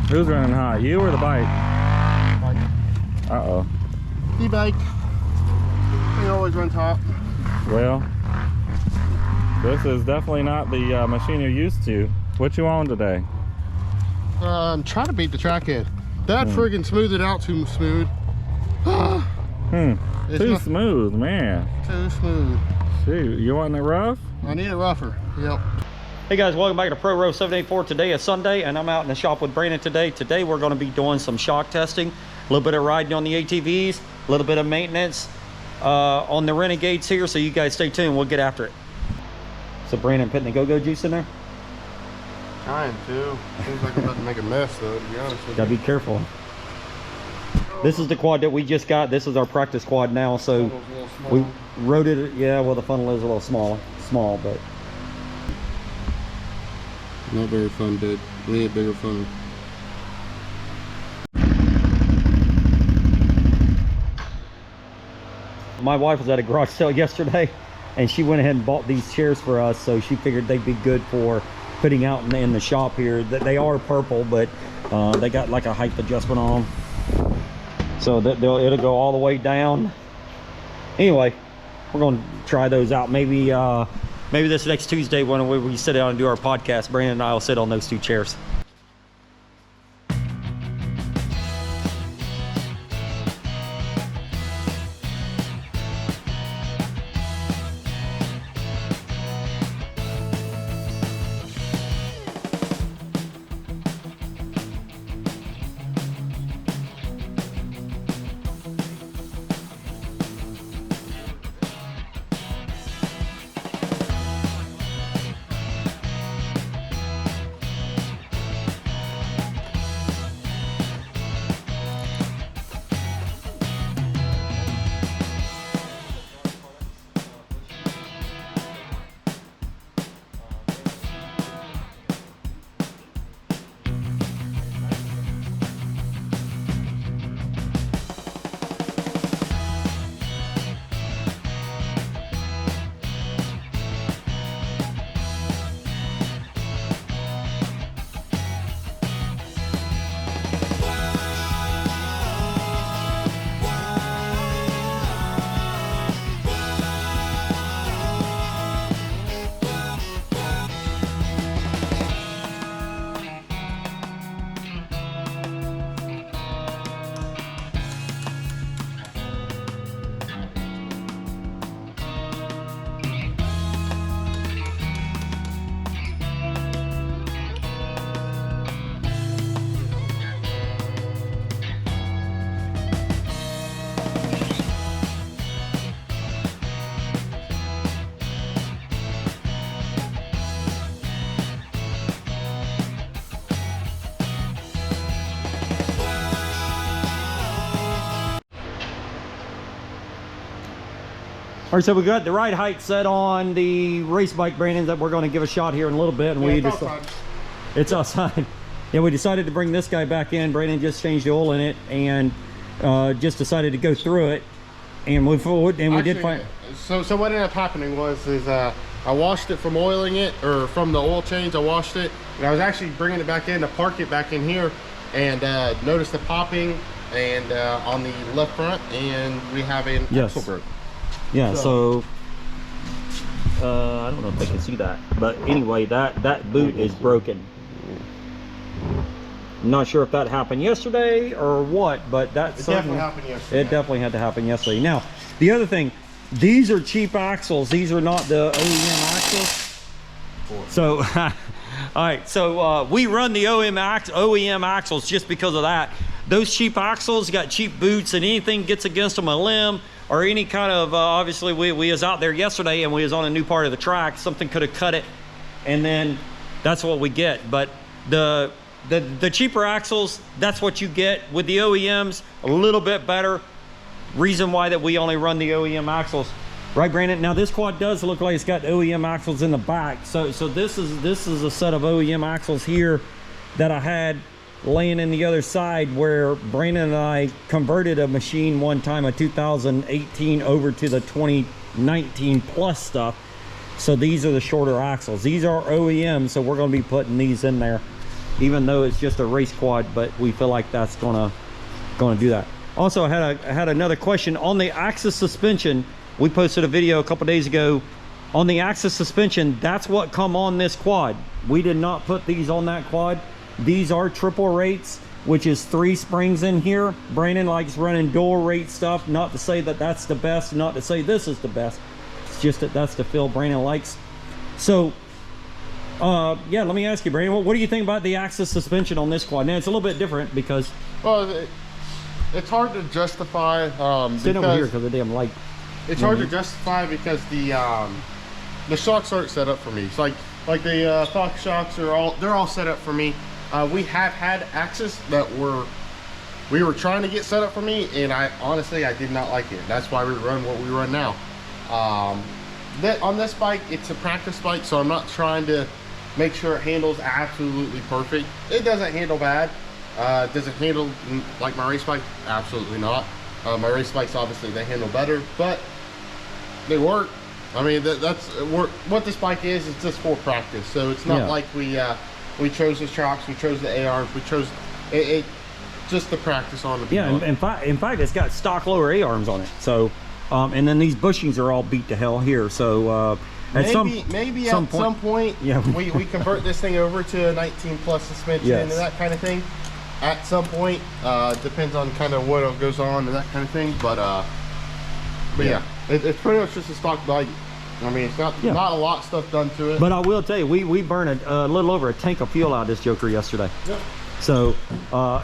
Who's running hot, you or the bike? Bike. Uh-oh. E-bike. It always runs hot. Well, this is definitely not the machine you're used to. What you on today? I'm trying to beat the track in. That friggin' smoothed it out too smooth. Too smooth, man. Too smooth. Shoot, you wanting it rough? I need it rougher. Yep. Hey guys, welcome back to Pro Row 784. Today is Sunday and I'm out in the shop with Brandon today. Today we're going to be doing some shock testing, a little bit of riding on the ATVs, a little bit of maintenance on the Renegades here, so you guys stay tuned. We'll get after it. So Brandon putting the go-go juice in there? Trying to. Seems like I'm about to make a mess though, to be honest with you. Gotta be careful. This is the quad that we just got. This is our practice quad now, so we rode it. Yeah, well the funnel is a little small, but not very fun, dude. We need a bigger funnel. my wife was at a garage sale yesterday and she went ahead and bought these chairs for us, so she figured they'd be good for putting out in the shop here. That they are purple, but they got like a height adjustment on them, so that it'll go all the way down. Anyway, we're going to try those out. Maybe this next Tuesday when we sit down and do our podcast, Brandon and I will sit on those two chairs. All right, so we got the ride height set on the race bike, Brandon, that we're going to give a shot here in a little bit. And yeah, it's outside. Yeah, we decided to bring this guy back in. Brandon just changed the oil in it and just decided to go through it and move forward. And actually, we did find. So what ended up happening was I washed it from oiling it, or from the oil change. I washed it, and I was actually bringing it back in to park it back in here, and noticed the popping and on the left front, and we have an axle broke. Yeah, so I don't know if they can see that, but anyway, that boot is broken. I'm not sure if that happened yesterday or what, but that definitely happened yesterday. It definitely had to happen yesterday. Now, the other thing, these are cheap axles. These are not the OEM axles. So, all right, so we run the OEM axles just because of that. Those cheap axles got cheap boots, and anything gets against them, a limb or any kind of obviously we was out there yesterday and we was on a new part of the track, something could have cut it, and then that's what we get. But the cheaper axles, that's what you get. With the OEMs, a little bit better. Reason why that we only run the OEM axles, right, Brandon? Now this quad does look like it's got OEM axles in the back, so this is a set of OEM axles here that I had laying in the other side, where Brandon and I converted a machine one time, a 2018 over to the 2019 plus stuff. So these are the shorter axles. These are OEM, so we're going to be putting these in there. even though it's just a race quad, but we feel like that's gonna do that. Also, I had another question on the Axis suspension. We posted a video a couple days ago on the Axis suspension. That's what come on this quad. We did not put these on that quad. These are triple rates, which is 3 springs in here. Brandon likes running dual rate stuff. Not to say that that's the best, not to say this is the best. It's just that that's the feel Brandon likes. So yeah, let me ask you, Brandon, what do you think about the Axis suspension on this quad? Now it's a little bit different because, well, it's hard to justify. Sit over here because of the damn light. It's hard to justify because the shocks aren't set up for me. It's like the Fox shocks are all set up for me. We have had Axis that we were trying to get set up for me, and I honestly did not like it. That's why we run what we run now. On this bike, it's a practice bike, so I'm not trying to make sure it handles absolutely perfect. It doesn't handle bad. Does it handle like my race bike? Absolutely not. My race bikes, obviously, they handle better, but they work. I mean, that's what this bike is. It's just for practice. So it's not like we chose the shocks, we chose the ARs, we chose it just the practice on the in fact, it's got stock lower A-arms on it. So, and then these bushings are all beat to hell here. So at some point, we convert this thing over to a 19 plus suspension and that kind of thing. At some point, depends on kind of what goes on and that kind of thing. But yeah, it's pretty much just a stock bike. I mean, it's not a lot of stuff done to it. But I will tell you, we burned a little over a tank of fuel out of this joker yesterday. Yep. So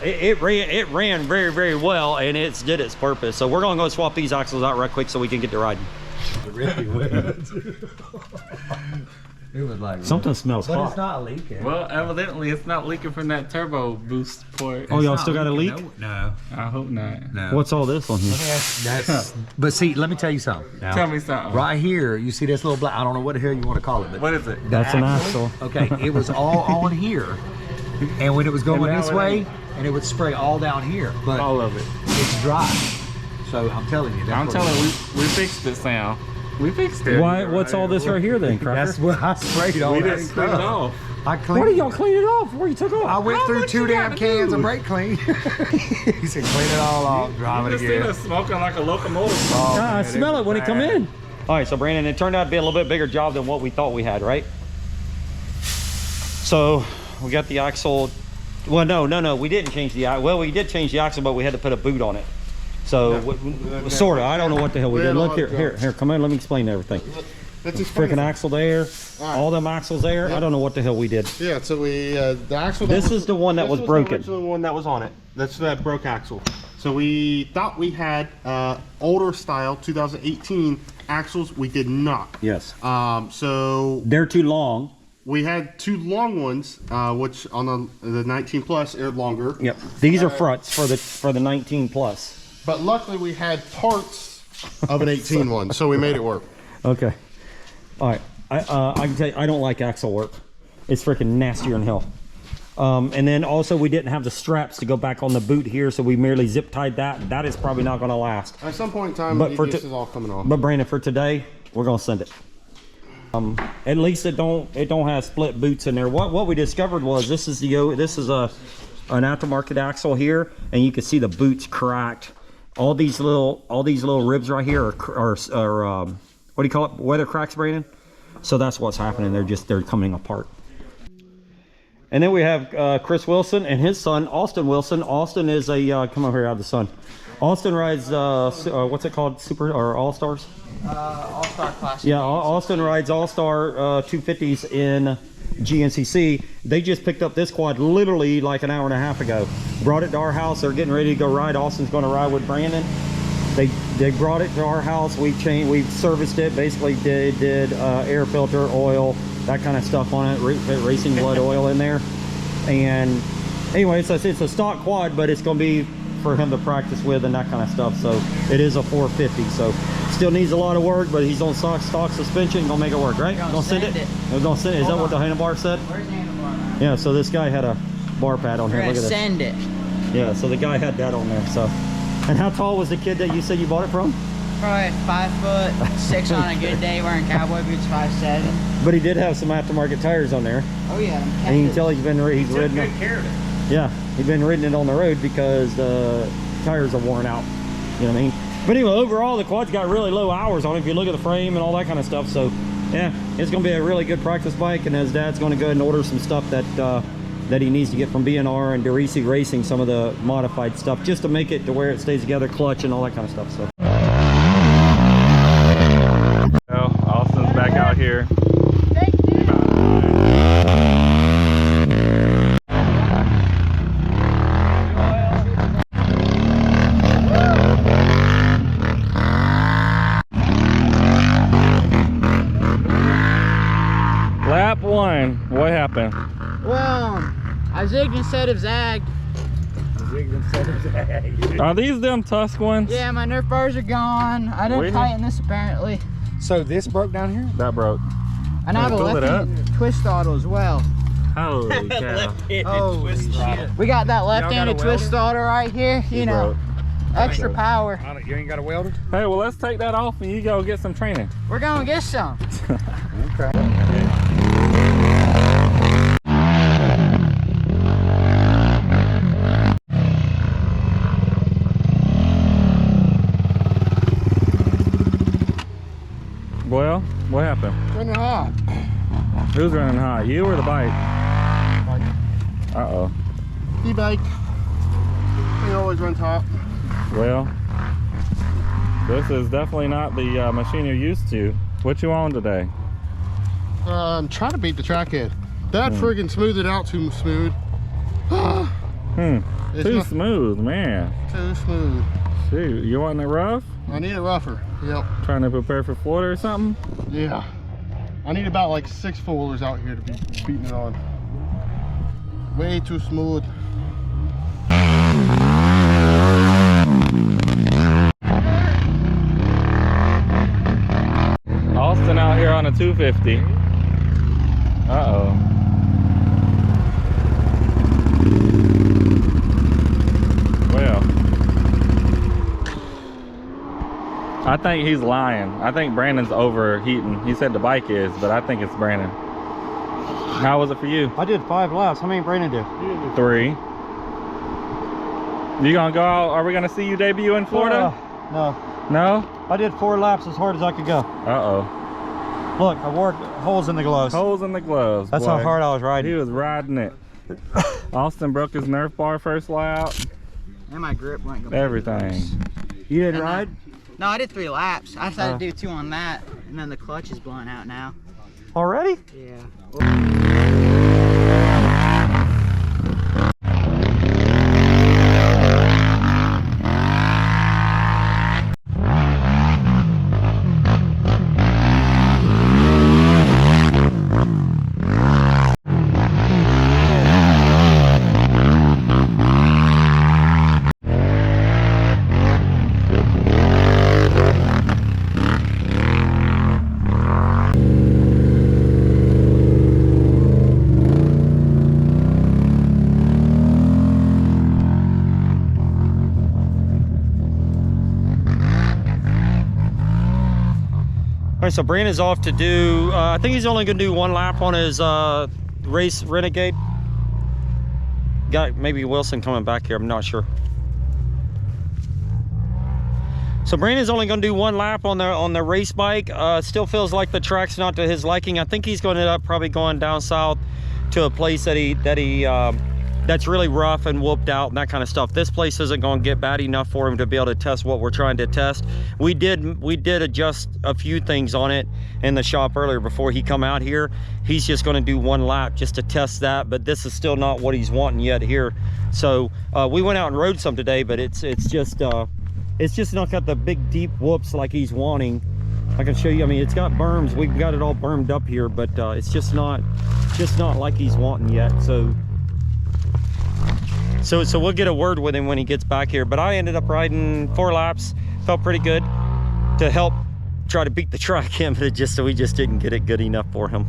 it ran very, very well, and it did its purpose. So we're gonna go swap these axles out right quick so we can get to riding. It really was. It was like something smells hot. But it's not leaking. Well, evidently it's not leaking from that turbo boost port. Oh, y'all still got a leak? No. I hope not. No. What's all this on here? But see, let me tell you something. Now, tell me something. Right here, you see this little black, I don't know what the hell you want to call it. But what is it? That's an axle. Okay, it was all on here. And when it was going this way, and it would spray all down here. But all of it. It's dry. So I'm telling you. I'm telling you, we fixed it, Sam. We fixed it. Why? What's all this right here then, Cracker? That's what I sprayed all we that didn't clean it off. I cleaned. What do y'all clean it off? Where you took off? I went through 2 damn cans of brake clean. He said, clean it all off, drive it again. You just seen us smoking like a locomotive. Oh, I man, smell it when it come in. All right, so Brandon, it turned out to be a little bit bigger job than what we thought we had, right? So we got the axle. Well, no, we didn't change the axle. Well, we did change the axle, but we had to put a boot on it. So, sort of. I don't know what the hell we did. Look here, come in. Let me explain everything. Freaking axle there, all them axles there. Yep. I don't know what the hell we did. Yeah, so we the axle. This is the one that was broken. This was the one that was on it. That's that broke axle. So we thought we had older style 2018 axles. We did not. Yes. So they're too long. We had 2 long ones, which on the 19 plus are longer. Yep. These are fronts for the 19 plus. But luckily we had parts of an 18 one, so we made it work. Okay. All right. I can tell you, I don't like axle work. It's freaking nastier than hell. And then also we didn't have the straps to go back on the boot here, so we merely zip tied that. That is probably not going to last. At some point in time, this is all coming off. But Brandon, for today, we're going to send it. At least it don't have split boots in there. What we discovered was this is an aftermarket axle here, and you can see the boots cracked. All these little ribs right here are what do you call it? Weather cracks, Brandon. So that's what's happening. They're coming apart. And then we have Chris Wilson and his son Austin Wilson. Austin is a come over here out of the sun. Austin rides what's it called? Super or All Stars? All-Star Classic. Yeah, Austin rides All-Star 250s in Gncc. They just picked up this quad literally like an hour and a half ago. Brought it to our house. They're getting ready to go ride. Austin's going to ride with Brandon. They brought it to our house. We serviced it. Basically did air filter, oil, that kind of stuff on it. Racing blood oil in there. And anyway, it's a stock quad, but it's going to be for him to practice with and that kind of stuff. So it is a 450. So still needs a lot of work, but he's on stock suspension. Gonna make it work, right? Gonna send it. We're gonna send it. Is that what the handlebar said? Where's the handlebar? Yeah. So this guy had a bar pad on here. Look at this. Send it. Yeah. So the guy had that on there. So, and how tall was the kid that you said you bought it from? Probably 5'6" on a good day, wearing cowboy boots, 5'7". But he did have some aftermarket tires on there. Oh yeah. And you can tell he's ridden Good care of it. Yeah, he's been ridden it on the road because the tires are worn out. You know what I mean? But anyway, overall, the quad's got really low hours on it if you look at the frame and all that kind of stuff. So, yeah, it's going to be a really good practice bike. And his dad's going to go ahead and order some stuff that that he needs to get from B&R and Gncc Racing, some of the modified stuff, just to make it to where it stays together, clutch and all that kind of stuff. So. Well, Austin's back out here. Lap 1, what happened? Well, I zigged instead of zagged. Are these them Tusk ones? Yeah, my Nerf bars are gone. I didn't Really? tighten this apparently. So this broke down here? That broke. And I have a Pull it up. left twist throttle as well. Holy cow. Holy shit. We got that left-handed Y'all got a twist throttle right here. You know, extra Broke. power. You ain't got a welder? Hey, well, let's take that off and you go get some training. We're gonna get some. Okay. Well, what happened? Running hot. Who's running hot? You or the bike? Uh-oh. E-bike. It always runs hot. Well, this is definitely not the machine you're used to. What you on today? I'm trying to beat the track in. That friggin' smoothed it out too smooth. It's Too not smooth, man. too smooth. Shoot, you wanting it rough? I need it rougher. Yep. Trying to prepare for Florida or something? Yeah. I need about like 6 four-wheelers out here to be beating it on. Way too smooth. Austin out here on a 250. Uh-oh. Well, I think he's lying. I think Brandon's overheating. He said the bike is, but I think it's Brandon. How was it for you? I did 5 laps. How many Brandon did? 3. You gonna go out? Are we gonna see you debut in Florida? No. No? I did 4 laps as hard as I could go. Uh-oh. Look, I wore holes in the gloves. Holes in the gloves. That's boy. how hard I was He riding. was riding it. Austin broke his Nerf bar first lap. And my grip went completely Everything. loose. You didn't And ride? No, I did 3 laps. I decided to do 2 on that, and then the clutch is blowing out now. Already? Yeah. All right, so Brandon's off to do, I think he's only gonna do 1 lap on his race Renegade. Got maybe Wilson coming back here, I'm not sure. So Brandon's only gonna do 1 lap on the race bike. Still feels like the track's not to his liking. I think he's gonna end up probably going down south to a place that's really rough and whooped out and that kind of stuff. This place isn't going to get bad enough for him to be able to test what we're trying to test. We did adjust a few things on it in the shop earlier before he come out here. He's just going to do 1 lap just to test that, but this is still not what he's wanting yet here. So we went out and rode some today, but it's just not got the big deep whoops like he's wanting. I can show you. I mean, it's got berms. We've got it all bermed up here, but it's just not like he's wanting yet. So we'll get a word with him when he gets back here. But I ended up riding 4 laps. Felt pretty good to help try to beat the track in, but we just didn't get it good enough for him.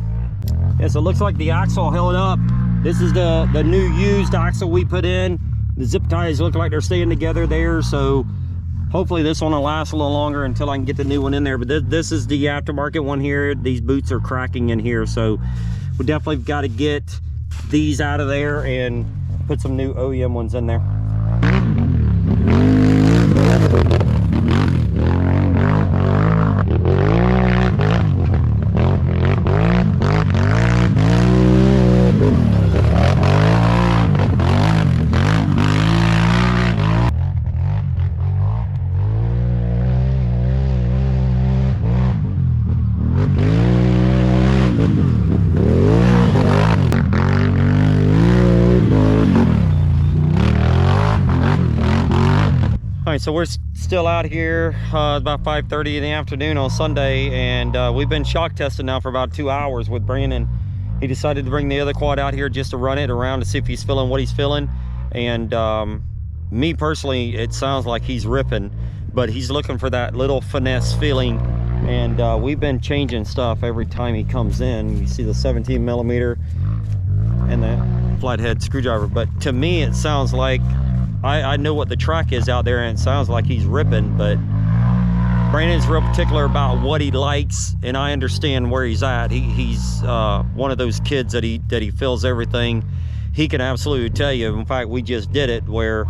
Yeah, so it looks like the axle held up. This is the new used axle we put in. The zip ties look like they're staying together there. So hopefully this one will last a little longer until I can get the new one in there. But this is the aftermarket one here. These boots are cracking in here, so we definitely got to get these out of there and put some new OEM ones in there. All right, so we're still out here about 5:30 in the afternoon on Sunday, and we've been shock testing now for about 2 hours with Brandon. He decided to bring the other quad out here just to run it around to see if he's feeling what he's feeling. And me personally, it sounds like he's ripping, but he's looking for that little finesse feeling. And we've been changing stuff every time he comes in. You see the 17 millimeter and the flathead screwdriver, but to me it sounds like I know what the track is out there, and it sounds like he's ripping, but Brandon's real particular about what he likes, and I understand where he's at. He's one of those kids that he feels everything. He can absolutely tell you. In fact, we just did it where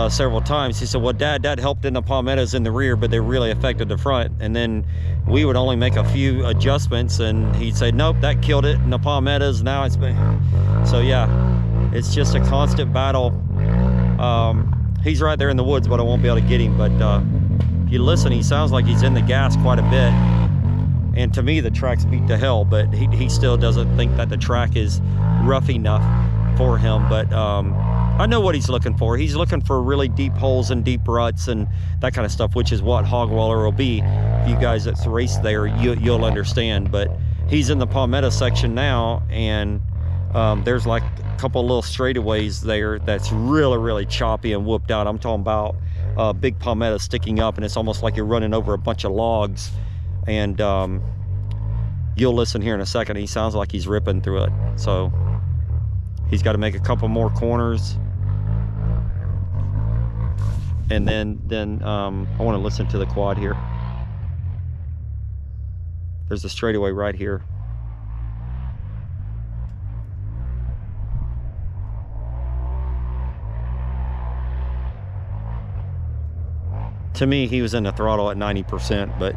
several times he said, well, Dad, that helped in the palmettos in the rear, but they really affected the front. And then we would only make a few adjustments, and he'd say, nope, that killed it in the palmettos. Now it's been... So yeah, it's just a constant battle. He's right there in the woods, but I won't be able to get him. But if you listen, he sounds like he's in the gas quite a bit. And to me, the track's beat to hell, but he still doesn't think that the track is rough enough for him. But I know what he's looking for. He's looking for really deep holes and deep ruts and that kind of stuff, which is what hog waller will be. If you guys that's raced there, you'll understand. But he's in the palmetto section now, and there's like a couple little straightaways there that's really choppy and whooped out. I'm talking about big palmetto sticking up, and it's almost like you're running over a bunch of logs. And you'll listen here in a second. He sounds like he's ripping through it. So he's got to make a couple more corners, and then I want to listen to the quad here. There's a straightaway right here. To me, he was in the throttle at 90%, but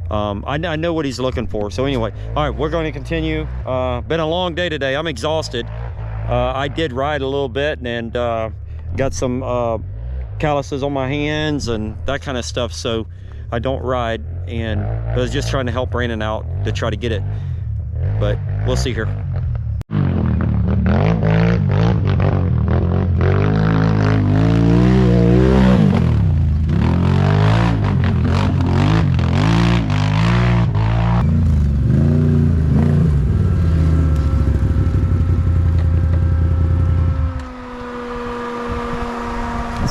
I know what he's looking for. So anyway, all right, we're going to continue. Been a long day today. I'm exhausted. I did ride a little bit, and got some calluses on my hands and that kind of stuff, so I don't ride. And I was just trying to help Brandon out to try to get it, but we'll see here.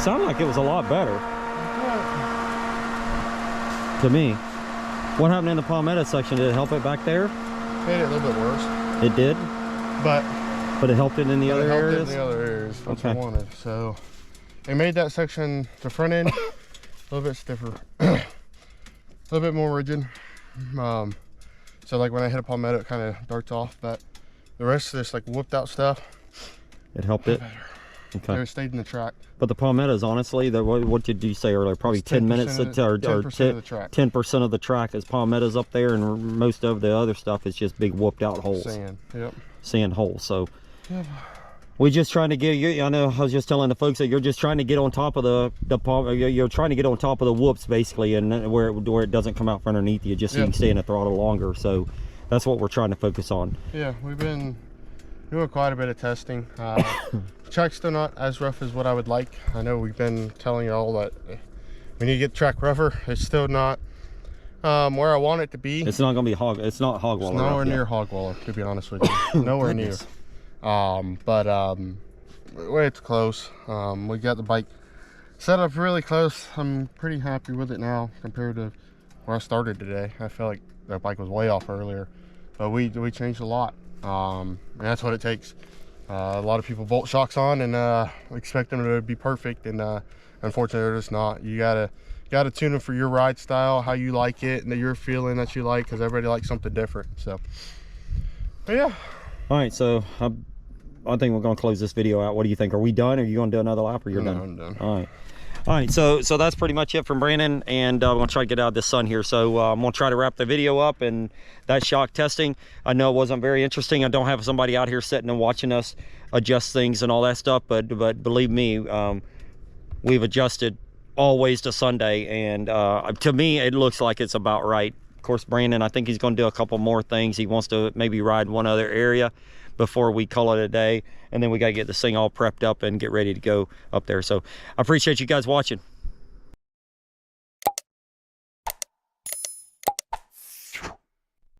Sounded like it was a lot better to me. What happened in the palmetto section? Did it help it back there? Made it a little bit worse. It did, but it helped it in the other areas. It in the other areas. That's what I wanted. So it made that section, the front end, a little bit stiffer, a little bit more rigid. So like when I hit a palmetto, it kind of darts off. But the rest of this like whooped out stuff, it helped it. Okay. It stayed in the track. But the palmettos, honestly, what did you say earlier? Probably 10 minutes or 10% of the track. 10% of the track is palmettos up there, and most of the other stuff is just big whooped out holes. Sand, yep. Sand holes. So yep. We're just trying to get you. I know I was just telling the folks that you're just trying to get on top of you're trying to get on top of the whoops basically, and where it doesn't come out from underneath you, just so you can stay in the throttle longer. So that's what we're trying to focus on. Yeah, we've been doing quite a bit of testing. Track's still not as rough as what I would like. I know we've been telling you all that we need to get the track rougher. It's still not where I want it to be. It's not gonna be it's not hog waller. It's nowhere near hog waller, to be honest with you. Nowhere near. But it's close. We got the bike set up really close. I'm pretty happy with it now compared to where I started today. I felt like that bike was way off earlier, but we changed a lot. And that's what it takes. A lot of people bolt shocks on and expect them to be perfect, and unfortunately they're just not. You gotta tune them for your ride style, how you like it, and your feeling that you like, because everybody likes something different. So, but yeah. All right, so I think we're gonna close this video out. What do you think? Are we done? Are you gonna do another lap, or you're done? I'm done. All right, so that's pretty much it from Brandon, and we're gonna try to get out of the sun here. So I'm gonna try to wrap the video up, and that shock testing, I know it wasn't very interesting. I don't have somebody out here sitting and watching us adjust things and all that stuff, but believe me, we've adjusted always to Sunday, and to me it looks like it's about right. Of course, Brandon, I think he's gonna do a couple more things. He wants to maybe ride one other area before we call it a day, and then we got to get this thing all prepped up and get ready to go up there. So I appreciate you guys watching.